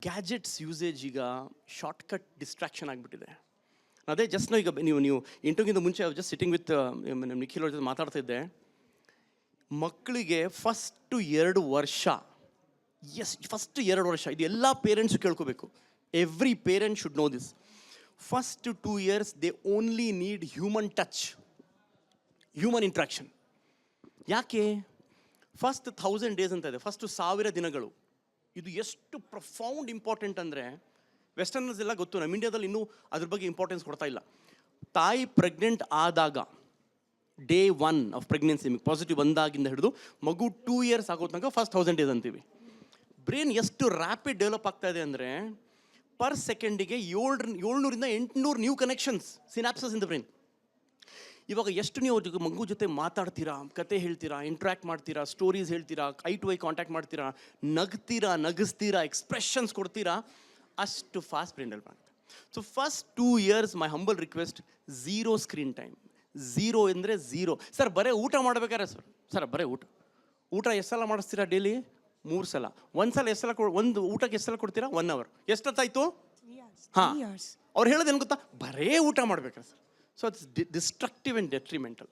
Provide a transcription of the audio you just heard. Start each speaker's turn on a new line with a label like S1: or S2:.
S1: Gadgets usage ಈಗ shortcut distraction ಆಗಿಬಿಟ್ಟಿದೆ. ಅದೇ ಜಸ್ಟ್ ಈಗ ನೀವು ಇಂಟರ್ವ್ಯೂಗಿಂತ ಮುಂಚೆ ಜಸ್ಟ್ ಸಿಟ್ಟಿಂಗ್ ವಿತ್ ನಿಖಿಲ್ ಅವ್ರ ಜೊತೆ ಮಾತಾಡ್ತಾ ಇದ್ದೆ. ಮಕ್ಕಳಿಗೆ ಫಸ್ಟ್ 2 ವರ್ಷ ಇದು ಎಲ್ಲ ಪೇರೆಂಟ್ಸು ಕೇಳ್ಕೋಬೇಕು. Every parent should know this. First 2 years they only need human touch, human interaction. ಯಾಕೆ? ಫಸ್ಟ್ 1000 days ಅಂತ ಇದೆ, ಫಸ್ಟ್ 1000 ದಿನಗಳು. ಇದು ಎಷ್ಟು ಪ್ರೊಫೌಂಡ್ ಇಂಪಾರ್ಟೆಂಟ್ ಅಂದರೆ ವೆಸ್ಟರ್ನರ್ಸ್ ಎಲ್ಲ ಗೊತ್ತು, ನಮ್ಮ ಇಂಡಿಯಾದಲ್ಲಿ ಇನ್ನೂ ಅದ್ರ ಬಗ್ಗೆ ಇಂಪಾರ್ಟೆನ್ಸ್ ಕೊಡ್ತಾ ಇಲ್ಲ. ತಾಯಿ ಪ್ರೆಗ್ನೆಂಟ್ ಆದಾಗ day 1 ಆಫ್ ಪ್ರೆಗ್ನೆನ್ಸಿ ಪಾಸಿಟಿವ್ ಬಂದಾಗಿಂದ ಹಿಡಿದು ಮಗು 2 years ಆಗೋ ತನಕ ಫಸ್ಟ್ 1000 days ಅಂತೀವಿ. ಬ್ರೈನ್ ಎಷ್ಟು ರ್ಯಾಪಿಡ್ ಡೆವಲಪ್ ಆಗ್ತಾ ಇದೆ ಅಂದರೆ ಪರ್ ಸೆಕೆಂಡಿಗೆ 700ರಿಂದ 800 new connections, synapses in the brain. ಇವಾಗ ಎಷ್ಟು ನೀವು ಮಗು ಜೊತೆ ಮಾತಾಡ್ತೀರಾ, ಕತೆ ಹೇಳ್ತೀರಾ, ಇಂಟ್ರ್ಯಾಕ್ಟ್ ಮಾಡ್ತೀರಾ, ಸ್ಟೋರೀಸ್ ಹೇಳ್ತೀರಾ, ಐ ಟು ಐ ಕಾಂಟ್ಯಾಕ್ಟ್ ಮಾಡ್ತೀರಾ, ನಗಿಸ್ತೀರಾ, ಎಕ್ಸ್ಪ್ರೆಷನ್ಸ್ ಕೊಡ್ತೀರಾ, ಅಷ್ಟು ಫಾಸ್ಟ್ ಬ್ರೈನ್ ಡೆವಲಪ್ ಆಗುತ್ತೆ. ಸೊ ಫಸ್ಟ್ 2 years ಮೈ ಹಂಬಲ್ ರಿಕ್ವೆಸ್ಟ್, 0 ಸ್ಕ್ರೀನ್ ಟೈಮ್. 0 ಅಂದರೆ 0. ಸರ್ ಬರೀ ಊಟ ಮಾಡ್ಬೇಕಾರೆ ಸರ್ ಬರೀ ಊಟ ಎಷ್ಟು ಸಲ ಮಾಡಿಸ್ತೀರಾ? ಡೈಲಿ 3 ಸಲ. ಒಂದು ಸಲ ಎಷ್ಟು ಸಲ ಒಂದು ಊಟಕ್ಕೆ ಎಷ್ಟು ಸಲ ಕೊಡ್ತೀರಾ? 1 hour. ಎಷ್ಟೊತ್ತಾಯ್ತು? ಹಾಂ, ಅವ್ರು ಹೇಳೋದೇನು ಗೊತ್ತಾ? ಬರೇ ಊಟ ಮಾಡ್ಬೇಕಾರೆ sir. So it's destructive and detrimental.